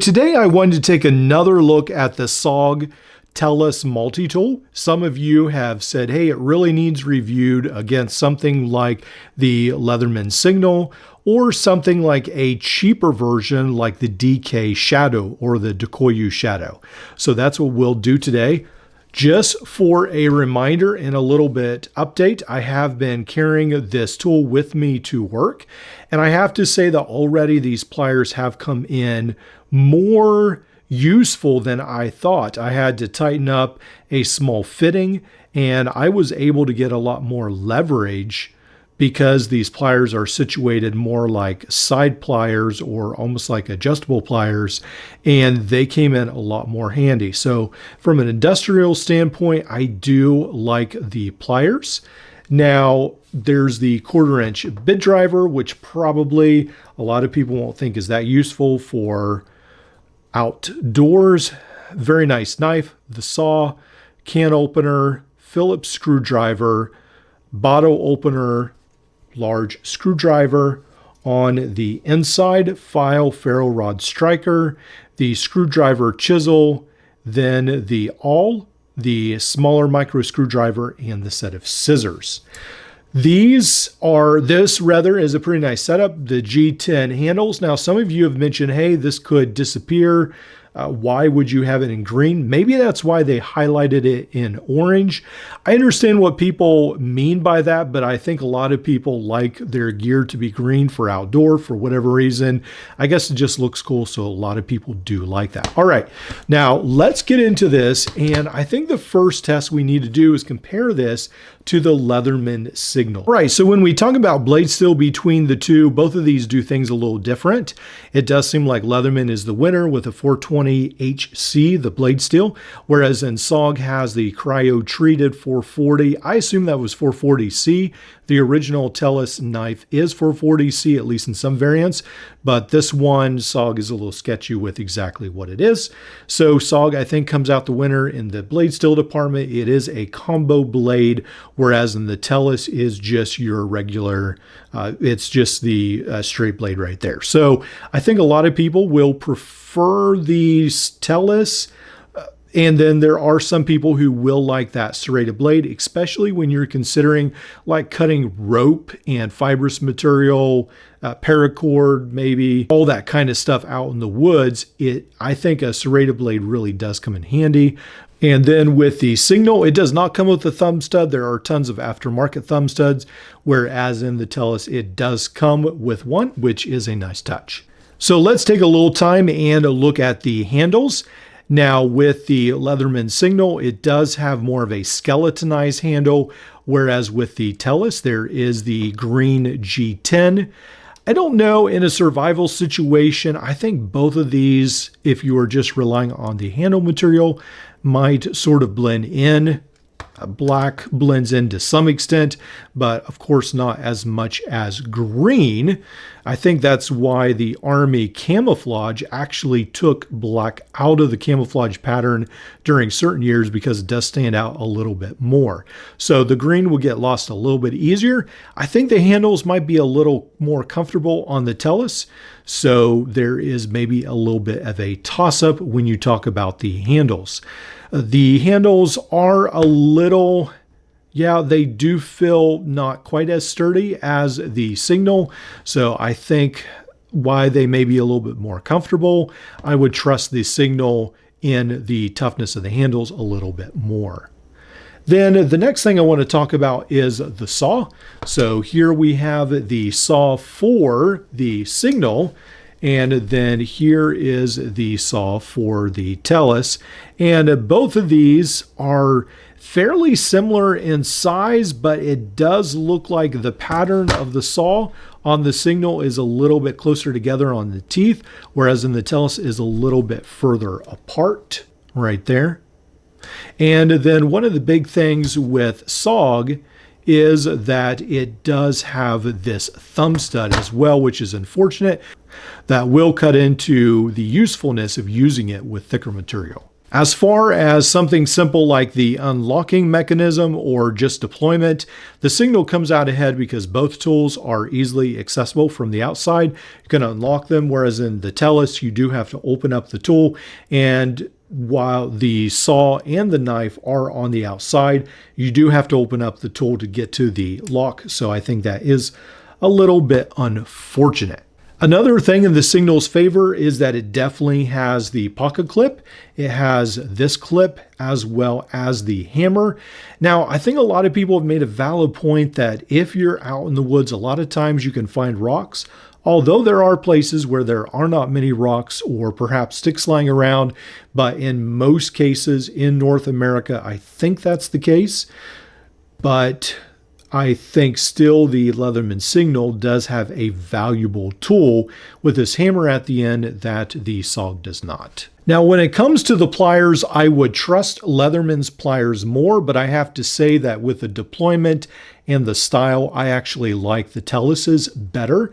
Today I wanted to take another look at the SOG Tellus multi-tool. Some of you have said, hey, it really needs reviewed against something like the Leatherman Signal or something like a cheaper version like the Decoyu Shadow or the Decoyu Shadow. So that's what we'll do today. Just for a reminder and a little bit update, I have been carrying this tool with me to work. And I have to say that already these pliers have come in more useful than I thought. I had to tighten up a small fitting and I was able to get a lot more leverage because these pliers are situated more like side pliers or almost like adjustable pliers, and they came in a lot more handy. So from an industrial standpoint, I do like the pliers. Now, there's the 1/4 inch bit driver, which probably a lot of people won't think is that useful for outdoors. Very nice knife, the saw, can opener, Phillips screwdriver, bottle opener, large screwdriver on the inside, file ferro rod striker, the screwdriver chisel, then the awl, the smaller micro screwdriver, and the set of scissors. This is a pretty nice setup. The G10 handles. Now, some of you have mentioned, hey, this could disappear. Why would you have it in green? Maybe that's why they highlighted it in orange. I understand what people mean by that, but I think a lot of people like their gear to be green for outdoor for whatever reason. I guess it just looks cool, so a lot of people do like that. All right, now let's get into this, and I think the first test we need to do is compare this to the Leatherman Signal. All right, so when we talk about blade steel between the two, both of these do things a little different. It does seem like Leatherman is the winner with a 420 HC, the blade steel, whereas in SOG has the cryo-treated 440. I assume that was 440C. The original Tellus knife is 440C, at least in some variants, but this one, SOG is a little sketchy with exactly what it is. So SOG, I think, comes out the winner in the blade steel department. It is a combo blade, whereas in the Tellus is just your regular, it's just the straight blade right there. So I think a lot of people will prefer the Tellus, and then there are some people who will like that serrated blade, especially when you're considering like cutting rope and fibrous material, paracord, maybe all that kind of stuff out in the woods. I think a serrated blade really does come in handy. And then with the Signal, it does not come with a thumb stud. There are tons of aftermarket thumb studs, whereas in the Tellus, it does come with one, which is a nice touch. So let's take a little time and look at the handles. Now with the Leatherman Signal, it does have more of a skeletonized handle, whereas with the Tellus, there is the green G10. I don't know, in a survival situation, I think both of these, if you are just relying on the handle material, might sort of blend in. Black blends in to some extent, but of course not as much as green. I think that's why the Army camouflage actually took black out of the camouflage pattern during certain years, because it does stand out a little bit more. So the green will get lost a little bit easier. I think the handles might be a little more comfortable on the Tellus, so there is maybe a little bit of a toss-up when you talk about the handles. The handles are a little, yeah, they do feel not quite as sturdy as the Signal. So I think why they may be a little bit more comfortable, I would trust the Signal in the toughness of the handles a little bit more. Then the next thing I want to talk about is the saw. So here we have the saw for the Signal, and then here is the saw for the Tellus. And both of these are fairly similar in size, but it does look like the pattern of the saw on the Signal is a little bit closer together on the teeth, whereas in the Tellus is a little bit further apart right there. And then one of the big things with SOG is that it does have this thumb stud as well, which is unfortunate. That will cut into the usefulness of using it with thicker material. As far as something simple like the unlocking mechanism or just deployment, the Signal comes out ahead because both tools are easily accessible from the outside. You can unlock them, whereas in the Tellus, you do have to open up the tool. And while the saw and the knife are on the outside, you do have to open up the tool to get to the lock. So I think that is a little bit unfortunate. Another thing in the Signal's favor is that it definitely has the pocket clip. It has this clip as well as the hammer. Now, I think a lot of people have made a valid point that if you're out in the woods, a lot of times you can find rocks. Although there are places where there are not many rocks or perhaps sticks lying around, but in most cases in North America, I think that's the case. But I think still the Leatherman Signal does have a valuable tool with this hammer at the end that the SOG does not. Now, when it comes to the pliers, I would trust Leatherman's pliers more, but I have to say that with the deployment and the style, I actually like the Tellus's better.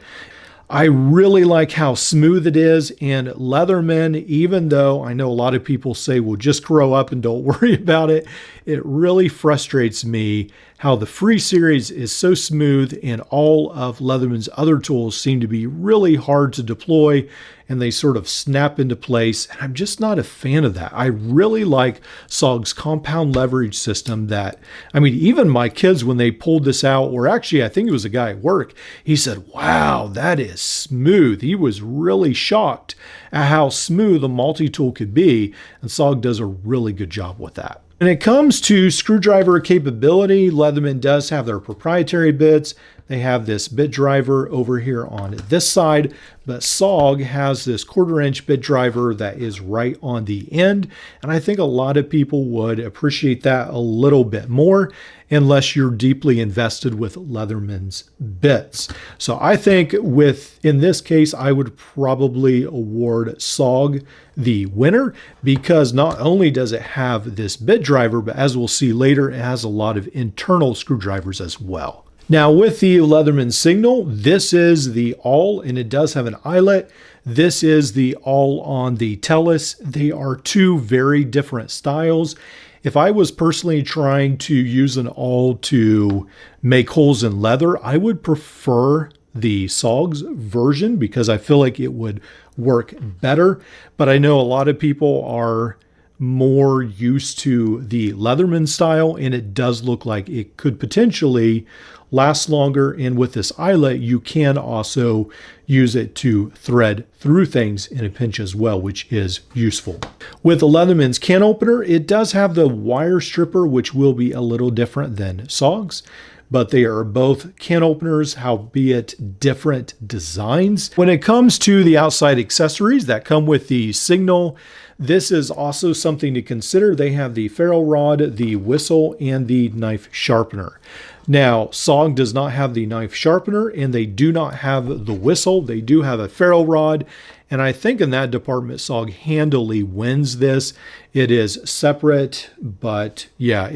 I really like how smooth it is, and Leatherman, even though I know a lot of people say, well, just grow up and don't worry about it, it really frustrates me how the Free series is so smooth and all of Leatherman's other tools seem to be really hard to deploy and they sort of snap into place. And I'm just not a fan of that. I really like SOG's compound leverage system that, I mean, even my kids, when they pulled this out, or actually I think it was a guy at work, he said, wow, that is smooth. He was really shocked at how smooth a multi-tool could be. And SOG does a really good job with that. When it comes to screwdriver capability, Leatherman does have their proprietary bits. They have this bit driver over here on this side, but SOG has this 1/4-inch bit driver that is right on the end. And I think a lot of people would appreciate that a little bit more unless you're deeply invested with Leatherman's bits. So I think in this case, I would probably award SOG the winner because not only does it have this bit driver, but as we'll see later, it has a lot of internal screwdrivers as well. Now with the Leatherman Signal, this is the all, and it does have an eyelet. This is the all on the Tellus. They are two very different styles. If I was personally trying to use an awl to make holes in leather, I would prefer the SOG's version because I feel like it would work better. But I know a lot of people are more used to the Leatherman style, and it does look like it could potentially last longer. And with this eyelet, you can also use it to thread through things in a pinch as well, which is useful. With the Leatherman's can opener, it does have the wire stripper, which will be a little different than SOG's, but they are both can openers, howbeit different designs. When it comes to the outside accessories that come with the Signal, this is also something to consider. They have the ferrule rod, the whistle, and the knife sharpener. Now, SOG does not have the knife sharpener, and they do not have the whistle. They do have a ferrule rod, and I think in that department, SOG handily wins this. It is separate, but yeah,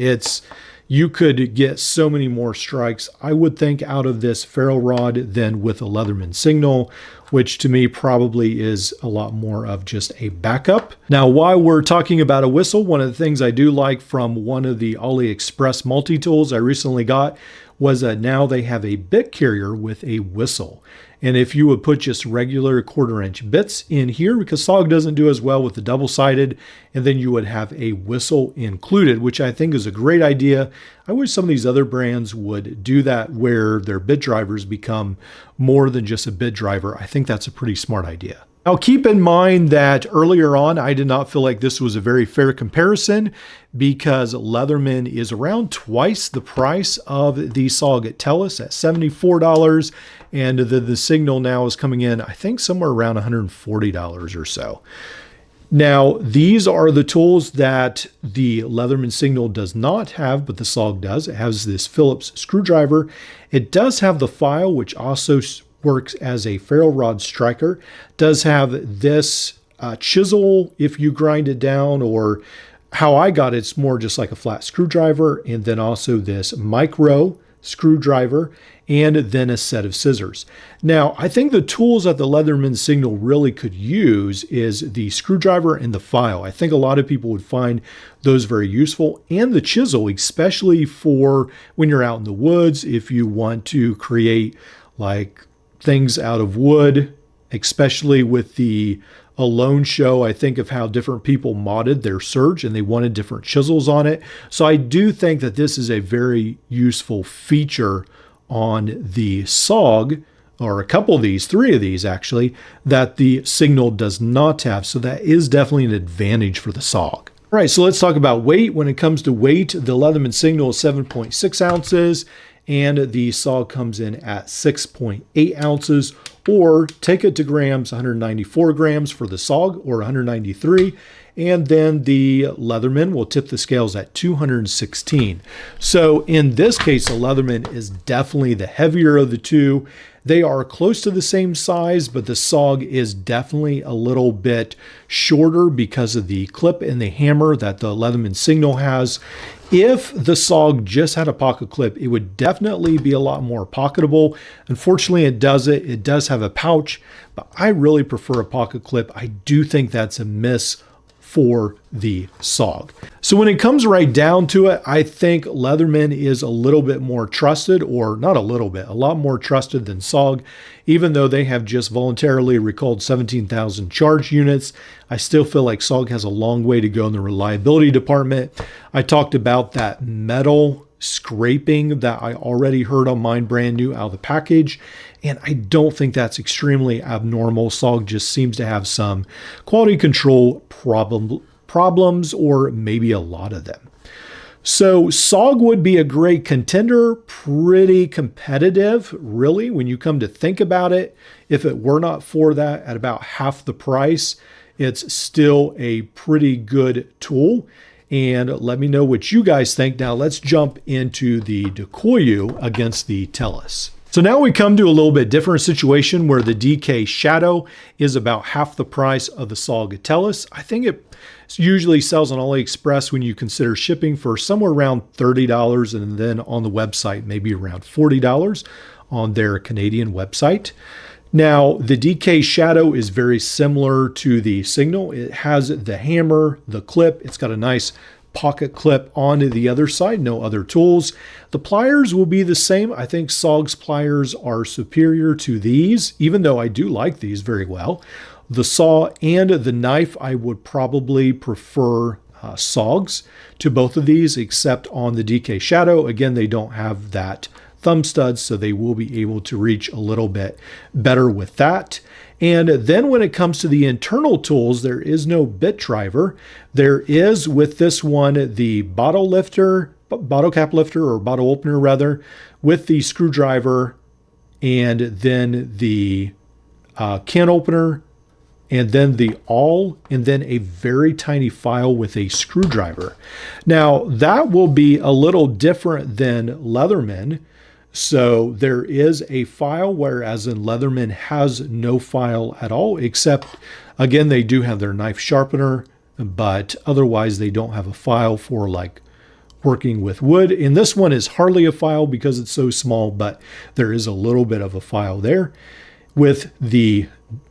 you could get so many more strikes, I would think, out of this ferrule rod than with a Leatherman Signal, which to me probably is a lot more of just a backup. Now, while we're talking about a whistle, one of the things I do like from one of the AliExpress multi-tools I recently got was that now they have a bit carrier with a whistle. And if you would put just regular 1/4-inch bits in here, because SOG doesn't do as well with the double-sided, and then you would have a whistle included, which I think is a great idea. I wish some of these other brands would do that where their bit drivers become more than just a bit driver. I think that's a pretty smart idea. Now, keep in mind that earlier on, I did not feel like this was a very fair comparison because Leatherman is around twice the price of the SOG Tellus at $74, and the Signal now is coming in, I think, somewhere around $140 or so. Now, these are the tools that the Leatherman Signal does not have, but the SOG does. It has this Phillips screwdriver. It does have the file, which also works as a ferrule rod striker. Does have this chisel if you grind it down, or how I got it's more just like a flat screwdriver, and then also this micro screwdriver, and then a set of scissors. Now, I think the tools that the Leatherman Signal really could use is the screwdriver and the file. I think a lot of people would find those very useful, and the chisel, especially for when you're out in the woods, if you want to create like things out of wood, especially with the Alone show. I think of how different people modded their Surge and they wanted different chisels on it. So I do think that this is a very useful feature on the SOG, or a couple of these, 3 of these actually, that the Signal does not have. So that is definitely an advantage for the SOG. All right, so let's talk about weight. When it comes to weight, the Leatherman Signal is 7.6 ounces and the SOG comes in at 6.8 ounces, or take it to grams, 194 grams for the SOG or 193. And then the Leatherman will tip the scales at 216. So in this case, the Leatherman is definitely the heavier of the two. They are close to the same size, but the SOG is definitely a little bit shorter because of the clip and the hammer that the Leatherman Signal has. If the SOG just had a pocket clip, it would definitely be a lot more pocketable. Unfortunately, it doesn't. It does have a pouch, but I really prefer a pocket clip. I do think that's a miss for the SOG. So when it comes right down to it, I think Leatherman is a little bit more trusted, or not a little bit, a lot more trusted than SOG. Even though they have just voluntarily recalled 17,000 charge units, I still feel like SOG has a long way to go in the reliability department. I talked about that metal scraping that I already heard on mine brand new out of the package, and I don't think that's extremely abnormal. SOG just seems to have some quality control problems, or maybe a lot of them. So SOG would be a great contender, pretty competitive, really, when you come to think about it. If it were not for that, at about half the price, it's still a pretty good tool. And let me know what you guys think. Now let's jump into the Decoyu against the Tellus. So now we come to a little bit different situation where the Decoyu Shadow is about half the price of the SOG Tellus. I think it usually sells on AliExpress when you consider shipping for somewhere around $30, and then on the website maybe around $40 on their Canadian website. Now, the Decoyu Shadow is very similar to the Signal. It has the hammer, the clip. It's got a nice pocket clip onto the other side, no other tools. The pliers will be the same. I think SOG's pliers are superior to these, even though I do like these very well. The saw and the knife, I would probably prefer SOG's to both of these, except on the Decoyu Shadow. Again, they don't have that thumb studs, so they will be able to reach a little bit better with that. And then when it comes to the internal tools, there is no bit driver. There is, with this one, the bottle cap lifter, or bottle opener rather, with the screwdriver, and then the can opener, and then the awl, and then a very tiny file with a screwdriver. Now, that will be a little different than Leatherman. So there is a file, whereas in Leatherman has no file at all, except, again, they do have their knife sharpener, but otherwise they don't have a file for like working with wood. And this one is hardly a file because it's so small, but there is a little bit of a file there with the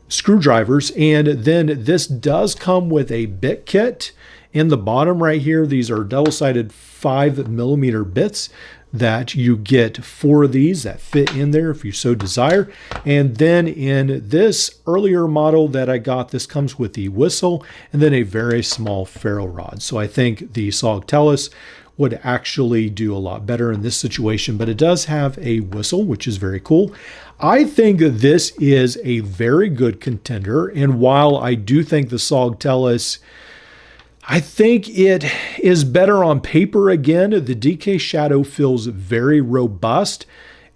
screwdrivers. And then this does come with a bit kit. In the bottom right here, these are double-sided 5mm bits that you get 4 of these that fit in there if you so desire. And then in this earlier model that I got, this comes with the whistle and then a very small ferro rod. So I think the SOG Tellus would actually do a lot better in this situation, but it does have a whistle, which is very cool. I think this is a very good contender, and while I do think the SOG Tellus, I think it is better on paper. Again, the Decoyu Shadow feels very robust,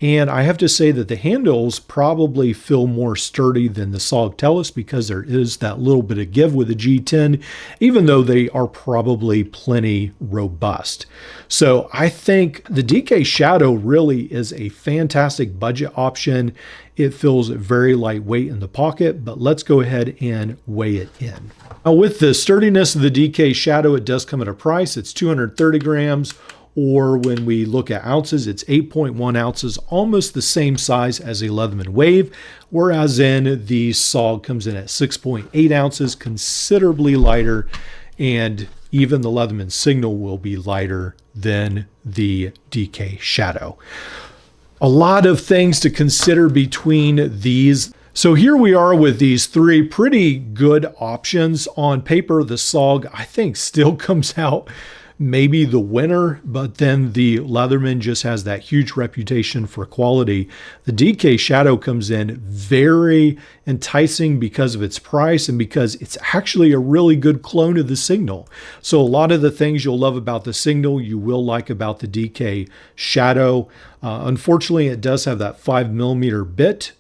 and I have to say that the handles probably feel more sturdy than the SOG Tellus because there is that little bit of give with the G10, even though they are probably plenty robust. So I think the Decoyu Shadow really is a fantastic budget option. It feels very lightweight in the pocket, but let's go ahead and weigh it in. Now, with the sturdiness of the Decoyu Shadow, it does come at a price. It's 230 grams or when we look at ounces, it's 8.1 ounces, almost the same size as a Leatherman Wave, whereas in the SOG comes in at 6.8 ounces, considerably lighter, and even the Leatherman Signal will be lighter than the DK Shadow. A lot of things to consider between these. So here we are with these three pretty good options. On paper, the SOG, I think, still comes out maybe the winner, but then the Leatherman just has that huge reputation for quality. The DK Shadow comes in very enticing because of its price and because it's actually a really good clone of the Signal. So a lot of the things you'll love about the Signal, you will like about the DK Shadow. Unfortunately, it does have that 5mm bit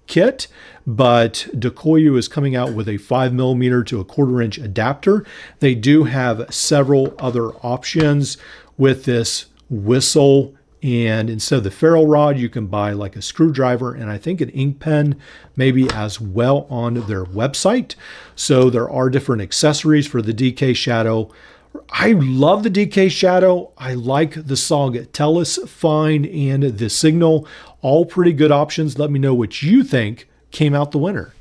kit, but Decoyu is coming out with a 5mm to a 1/4" adapter. They do have several other options with this whistle, and instead of the ferrule rod, you can buy like a screwdriver and I think an ink pen maybe as well on their website. So there are different accessories for the DK Shadow. I love the DK Shadow. I like the Sog Tellus Fine and the Signal. All pretty good options. Let me know what you think came out the winner.